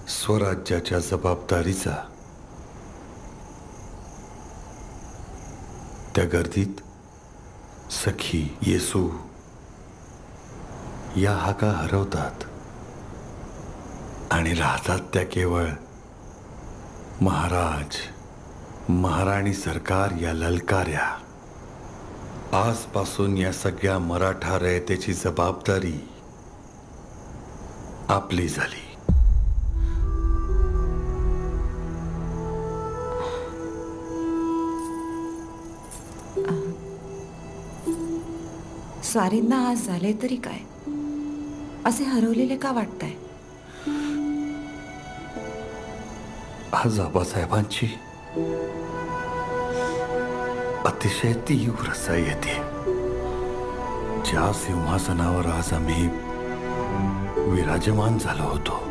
स्वराज्याच्या जबाबदारीचा त्या गर्दीत सखी, येसू या हाका हरवतात आणि राहतात त्या केवळ महाराज, महाराणी सरकार या ललकार्या. आजपासून या सगळ्या मराठा रयतेची जबाबदारी आपली झाली. स्वारींना आज झाले तरी काय, असे हरवलेले का वाटताय? आज आबासाहेबांची अतिशय तीव्र सय येते. ज्या सिंहासनावर आज आम्ही विराजमान झालो होतो